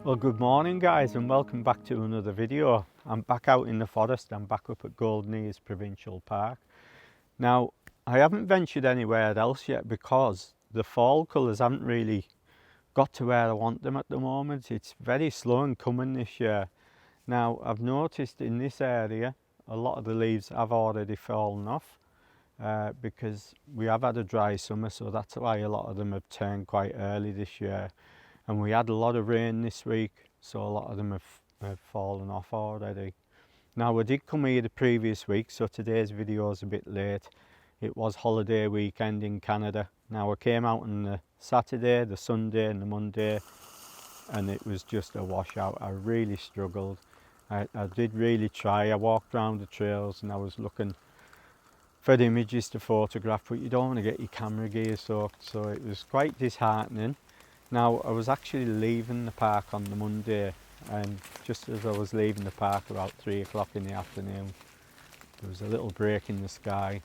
Well, good morning guys, and welcome back to another video. I'm back out in the forest. I'm back up at Golden Ears Provincial Park. Now, I haven't ventured anywhere else yet because the fall colours haven't really got to where I want them at the moment. It's very slow in coming this year. Now, I've noticed in this area a lot of the leaves have already fallen off because we have had a dry summer, so that's why a lot of them have turned quite early this year. And we had a lot of rain this week, so a lot of them have fallen off already. Now, we did come here the previous week, so today's video is a bit late. It was holiday weekend in Canada. Now, I came out on the Saturday, the Sunday and the Monday, and it was just a washout. I really struggled. I did really try. I walked around the trails and I was looking for the images to photograph, but you don't want to get your camera gear soaked, so it was quite disheartening. Now, I was actually leaving the park on the Monday, and just as I was leaving the park about 3 o'clock in the afternoon, there was a little break in the sky,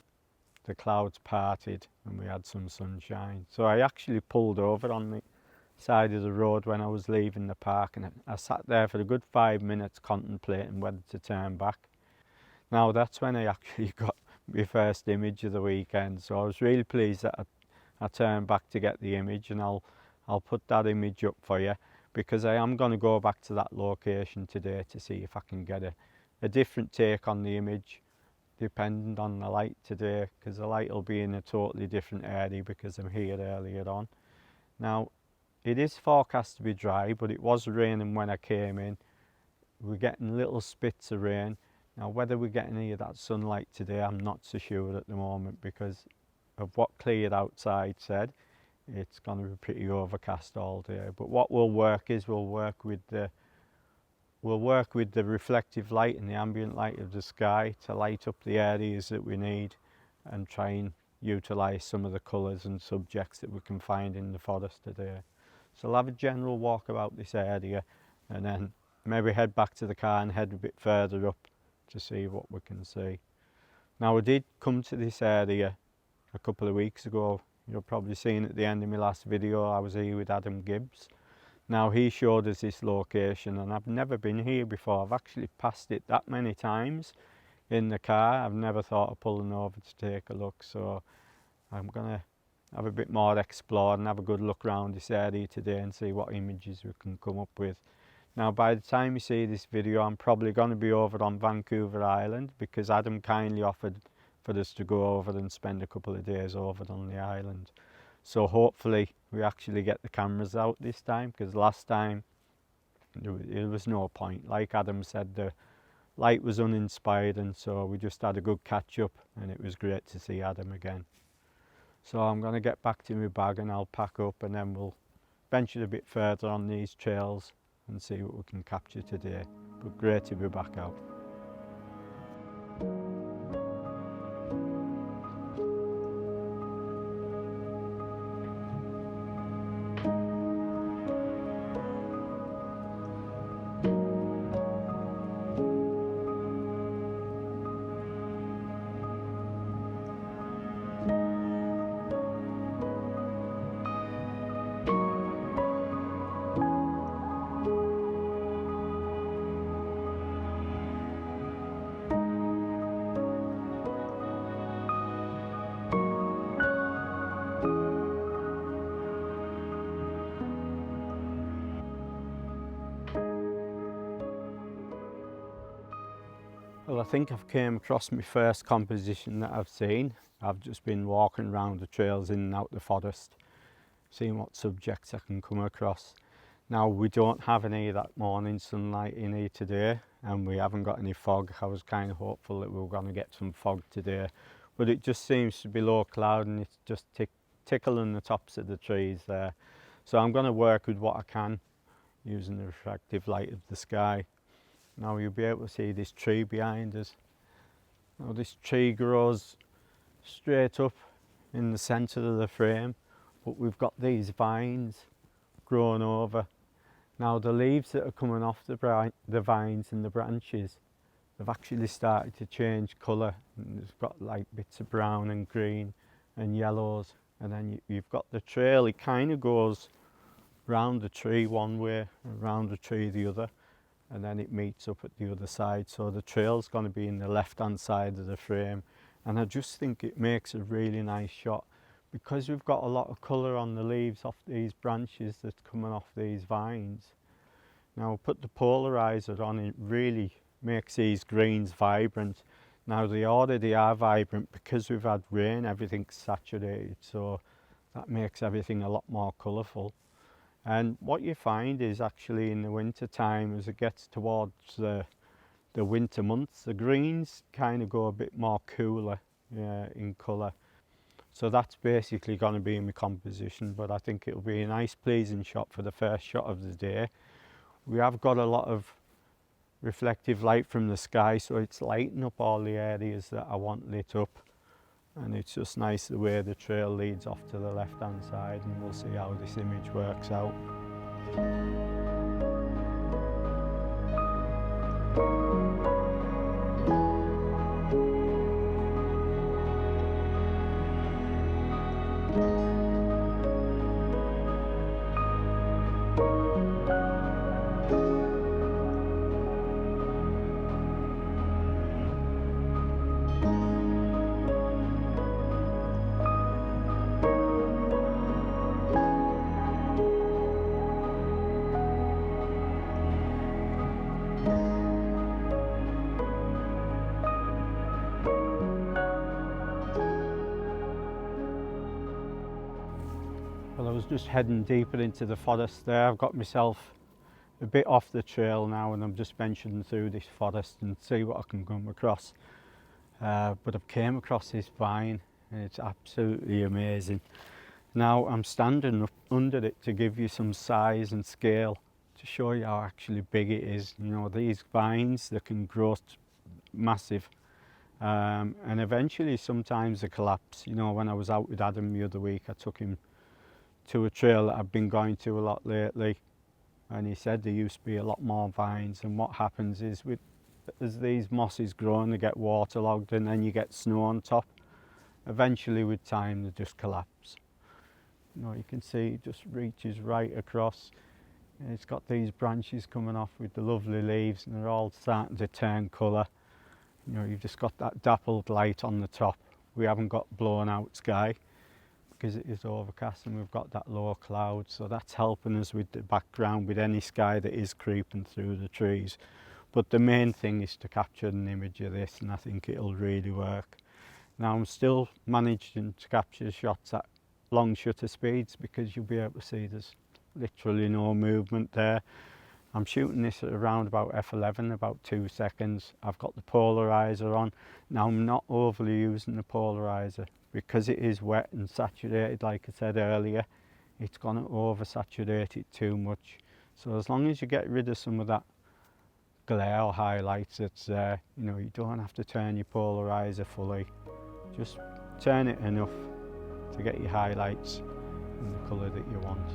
the clouds parted and we had some sunshine. So I actually pulled over on the side of the road when I was leaving the park, and I sat there for a good 5 minutes contemplating whether to turn back. Now that's when I actually got my first image of the weekend, so I was really pleased that I turned back to get the image, and I'll put that image up for you because I am going to go back to that location today to see if I can get a different take on the image depending on the light today, because the light will be in a totally different area because I'm here earlier on. Now, it is forecast to be dry, but it was raining when I came in. We're getting little spits of rain. Now, whether we get any of that sunlight today, I'm not so sure at the moment because of what Cleared Outside said. It's going to be pretty overcast all day, but what will work is we'll work with the reflective light and the ambient light of the sky to light up the areas that we need and try and utilize some of the colors and subjects that we can find in the forest today. So I'll have a general walk about this area and then maybe head back to the car and head a bit further up to see what we can see. Now, I did come to this area a couple of weeks ago. You'll probably seen at the end of my last video I was here with Adam Gibbs. Now, he showed us this location and I've never been here before. I've actually passed it that many times in the car. I've never thought of pulling over to take a look, so I'm gonna have a bit more explore and have a good look around this area today and see what images we can come up with. Now, by the time you see this video, I'm probably going to be over on Vancouver Island because Adam kindly offered for us to go over and spend a couple of days over on the island. So hopefully we actually get the cameras out this time, because last time there was no point. Like Adam said, the light was uninspired, and so we just had a good catch up and it was great to see Adam again. So I'm going to get back to my bag and I'll pack up and then we'll venture a bit further on these trails and see what we can capture today. But great to be back out. Well, I think I've came across my first composition that I've seen. I've just been walking around the trails in and out the forest, seeing what subjects I can come across. Now, we don't have any of that morning sunlight in here today, and we haven't got any fog. I was kind of hopeful that we were going to get some fog today, but it just seems to be low cloud and it's just tickling the tops of the trees there. So I'm going to work with what I can using the refractive light of the sky. Now you'll be able to see this tree behind us. Now this tree grows straight up in the centre of the frame, but we've got these vines grown over. Now the leaves that are coming off the vines and the branches, they've actually started to change colour. It's got like bits of brown and green and yellows, and then you've got the trail. It kind of goes round the tree one way and round the tree the other, and then it meets up at the other side. So the trail's going to be in the left hand side of the frame, and I just think it makes a really nice shot because we've got a lot of colour on the leaves off these branches that's coming off these vines. Now put the polarizer on, it really makes these greens vibrant. Now they already are vibrant because we've had rain, everything's saturated, so that makes everything a lot more colourful. And what you find is actually in the winter time, as it gets towards the winter months, the greens kind of go a bit more cooler in colour. So that's basically going to be my composition, but I think it'll be a nice pleasing shot for the first shot of the day. We have got a lot of reflective light from the sky, so it's lighting up all the areas that I want lit up, and it's just nice the way the trail leads off to the left hand side, and we'll see how this image works out. Well, I was just heading deeper into the forest there. I've got myself a bit off the trail now, and I'm just venturing through this forest and see what I can come across. But I've came across this vine and it's absolutely amazing. Now I'm standing up under it to give you some size and scale to show you how actually big it is. You know, these vines, they can grow massive. And eventually sometimes they collapse. You know, when I was out with Adam the other week, I took him to a trail that I've been going to a lot lately, and he said there used to be a lot more vines, and what happens is as these mosses grow and they get waterlogged and then you get snow on top, eventually with time they just collapse. You know, you can see it just reaches right across, and it's got these branches coming off with the lovely leaves, and they're all starting to turn colour. You know, you've just got that dappled light on the top. We haven't got blown out sky because it is overcast, and we've got that low cloud, so that's helping us with the background with any sky that is creeping through the trees. But the main thing is to capture an image of this, and I think it'll really work. Now I'm still managing to capture shots at long shutter speeds because you'll be able to see there's literally no movement there. I'm shooting this at around about f11, about 2 seconds. I've got the polarizer on. Now I'm not overly using the polarizer because it is wet and saturated, like I said earlier. It's going to oversaturate it too much. So as long as you get rid of some of that glare or highlights that's there, you know, you don't have to turn your polarizer fully. Just turn it enough to get your highlights in the colour that you want.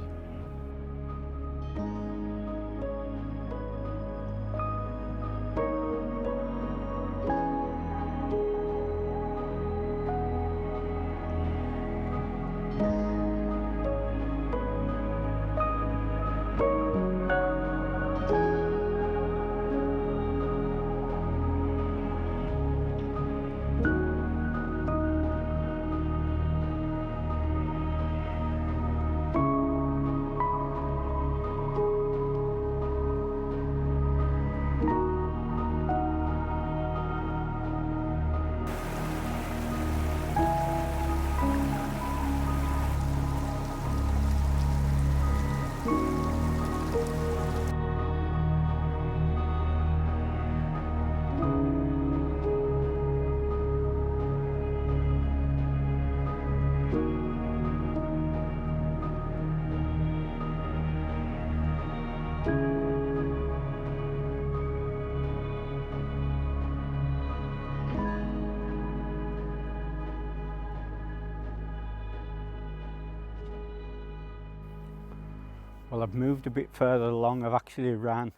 Well, I've moved a bit further along. I've actually ran.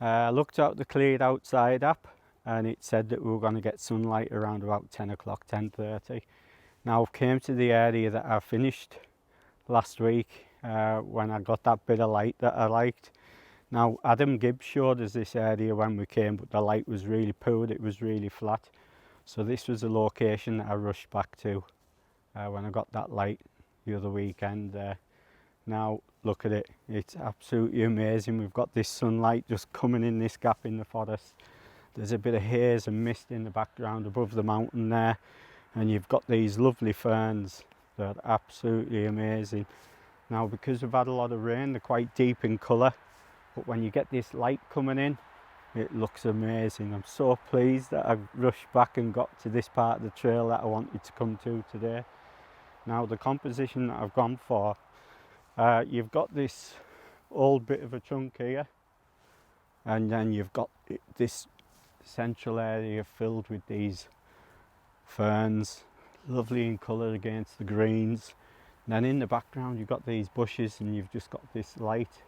I looked out the Cleared Outside app and it said that we were going to get sunlight around about 10 o'clock, 10:30. Now I've came to the area that I finished last week, when I got that bit of light that I liked. Now Adam Gibbs showed us this area when we came, but the light was really poor, it was really flat. So this was the location that I rushed back to when I got that light the other weekend there. Now look at it, it's absolutely amazing. We've got this sunlight just coming in this gap in the forest. There's a bit of haze and mist in the background above the mountain there, and you've got these lovely ferns that are absolutely amazing. Now because we've had a lot of rain, they're quite deep in colour, but when you get this light coming in, it looks amazing. I'm so pleased that I rushed back and got to this part of the trail that I wanted to come to today. Now the composition that I've gone for, you've got this old bit of a chunk here, and then you've got this central area filled with these ferns, lovely in colour against the greens. And then in the background you've got these bushes, and you've just got this light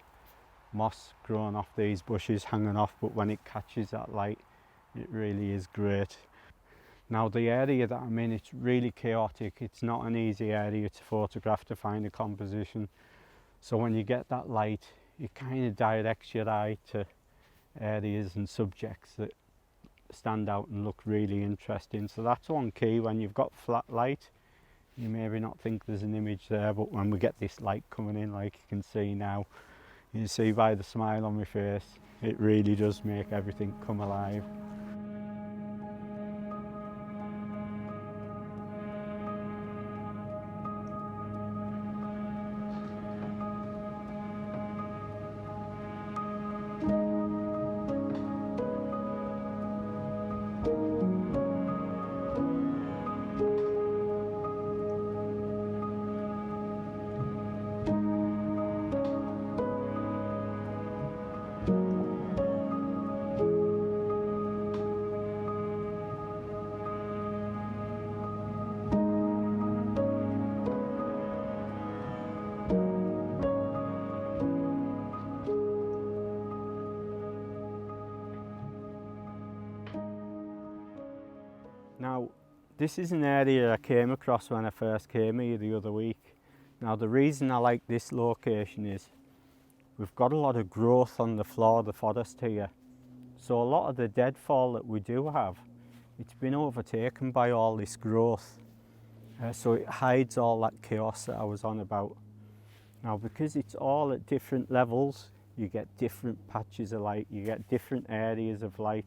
moss growing off these bushes, hanging off, but when it catches that light, it really is great. Now the area that I'm in, it's really chaotic. It's not an easy area to photograph, to find a composition. So when you get that light, it kind of directs your eye to areas and subjects that stand out and look really interesting. So that's one key. When you've got flat light, you maybe not think there's an image there, but when we get this light coming in, like you can see now, you see by the smile on my face, it really does make everything come alive. Now this is an area I came across when I first came here the other week. Now the reason I like this location is we've got a lot of growth on the floor of the forest here. So a lot of the deadfall that we do have, it's been overtaken by all this growth. So it hides all that chaos that I was on about. Now because it's all at different levels, you get different patches of light, you get different areas of light.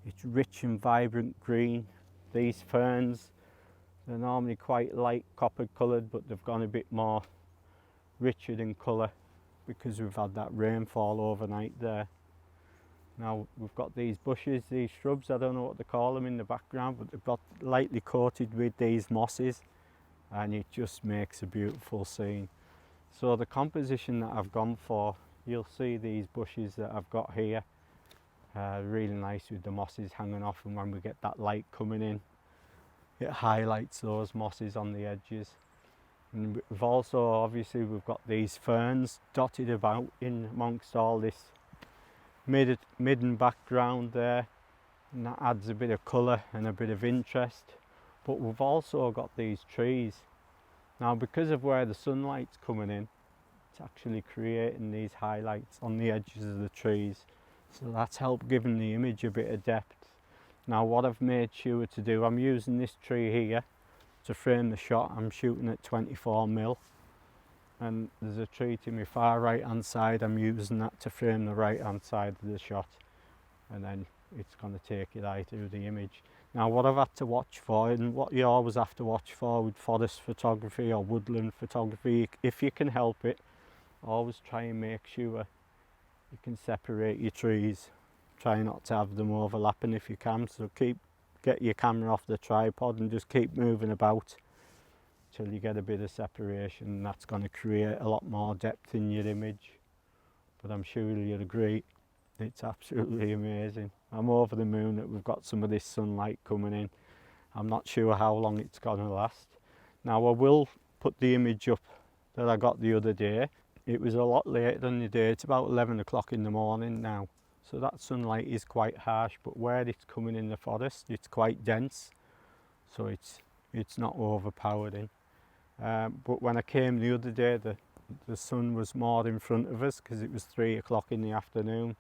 It's rich and vibrant green. These ferns, they're normally quite light copper coloured, but they've gone a bit more richer in colour because we've had that rainfall overnight there. Now we've got these bushes, these shrubs, I don't know what to call them in the background, but they've got lightly coated with these mosses, and it just makes a beautiful scene. So the composition that I've gone for, you'll see these bushes that I've got here, really nice with the mosses hanging off, and when we get that light coming in, it highlights those mosses on the edges. And we've also, obviously, we've got these ferns dotted about in amongst all this midden background there, and that adds a bit of colour and a bit of interest. But we've also got these trees. Now because of where the sunlight's coming in, it's actually creating these highlights on the edges of the trees. So that's helped giving the image a bit of depth. Now what I've made sure to do, I'm using this tree here to frame the shot. I'm shooting at 24mm, and there's a tree to my far right hand side. I'm using that to frame the right hand side of the shot, and then it's going to take your eye through the image. Now what I've had to watch for, and what you always have to watch for with forest photography or woodland photography, if you can help it, always try and make sure you can separate your trees. Try not to have them overlapping if you can, so get your camera off the tripod and just keep moving about till you get a bit of separation, and that's going to create a lot more depth in your image. But I'm sure you'll agree, it's absolutely amazing. I'm over the moon that we've got some of this sunlight coming in. I'm not sure how long it's going to last. Now I will put the image up that I got the other day. It was a lot later in the day, it's about 11 o'clock in the morning now. So that sunlight is quite harsh, but where it's coming in the forest, it's quite dense. So it's not overpowering. But when I came the other day, the the sun was more in front of us because it was 3 o'clock in the afternoon.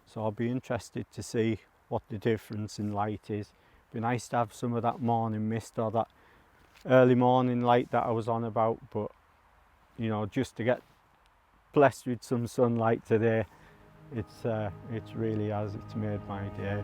So I'll be interested to see what the difference in light is. Be nice to have some of that morning mist or that early morning light that I was on about, but you know, just to get blessed with some sunlight today, it's really has, it's made my day.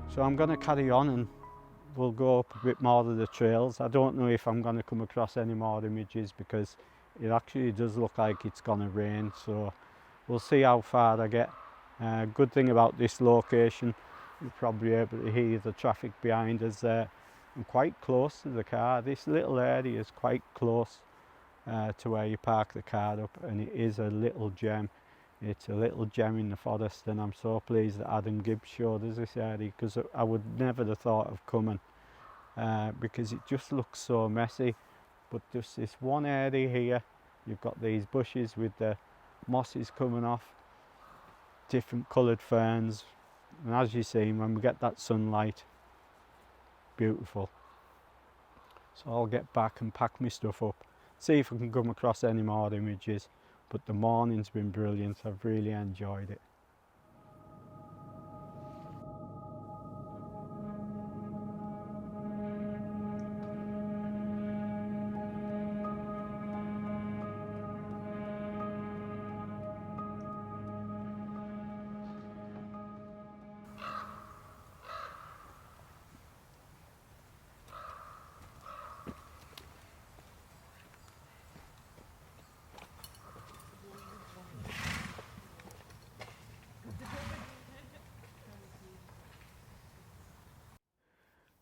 So I'm going to carry on and we'll go up a bit more of the trails. I don't know if I'm going to come across any more images because it actually does look like it's going to rain, so we'll see how far I get. Good thing about this location, you're probably able to hear the traffic behind us there. I'm quite close to the car. This little area is quite close to where you park the car up, and it is a little gem. It's a little gem in the forest, and I'm so pleased that Adam Gibbs showed us this area, because I would never have thought of coming because it just looks so messy. But just this one area here, you've got these bushes with the mosses coming off, different coloured ferns, and as you see, when we get that sunlight, beautiful. So I'll get back and pack my stuff up, see if I can come across any more images. But the morning's been brilliant, I've really enjoyed it.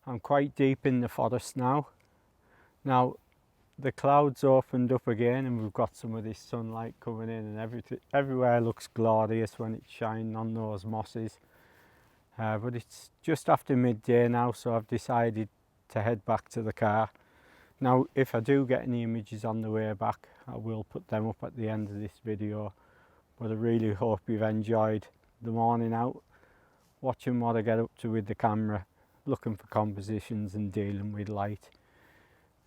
I'm quite deep in the forest now. Now the clouds opened up again and we've got some of this sunlight coming in, and everywhere looks glorious when it's shining on those mosses. But it's just after midday now, so I've decided to head back to the car. Now if I do get any images on the way back, I will put them up at the end of this video. But I really hope you've enjoyed the morning out, watching what I get up to with the camera, looking for compositions and dealing with light.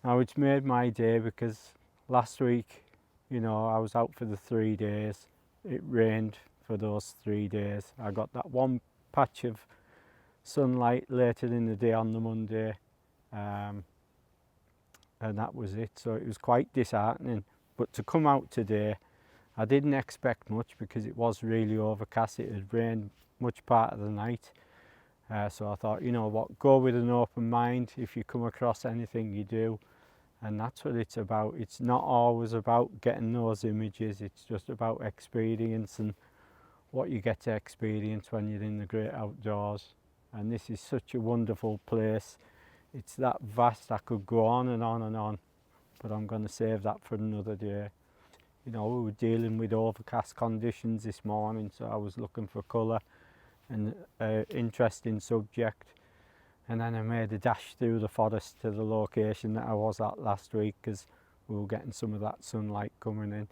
Now it's made my day because last week, you know, I was out for the 3 days. It rained for those 3 days. I got that one patch of sunlight later in the day on the Monday, and that was it. So it was quite disheartening. But to come out today, I didn't expect much because it was really overcast. It had rained much part of the night. So I thought, you know what, go with an open mind. If you come across anything, you do. And that's what it's about. It's not always about getting those images. It's just about experience and what you get to experience when you're in the great outdoors. And this is such a wonderful place. It's that vast, I could go on and on and on, but I'm going to save that for another day. You know, we were dealing with overcast conditions this morning, so I was looking for colour and interesting subject, and then I made a dash through the forest to the location that I was at last week because we were getting some of that sunlight coming in.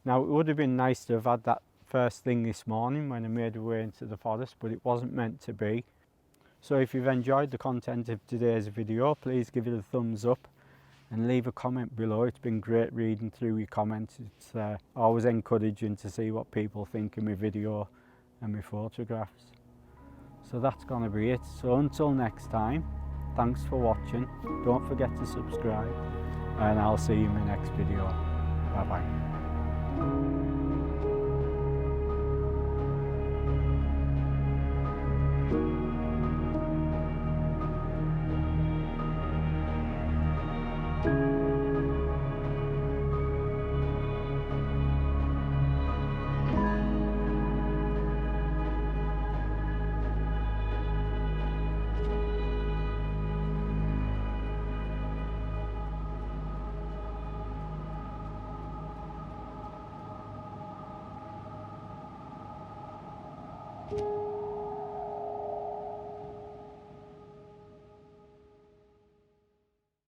Now it would have been nice to have had that first thing this morning when I made my way into the forest, but it wasn't meant to be. So if you've enjoyed the content of today's video, please give it a thumbs up and leave a comment below. It's been great reading through your comments. It's always encouraging to see what people think of my video and my photographs. So that's gonna be it. So until next time, thanks for watching. Don't forget to subscribe, and I'll see you in my next video. Bye bye.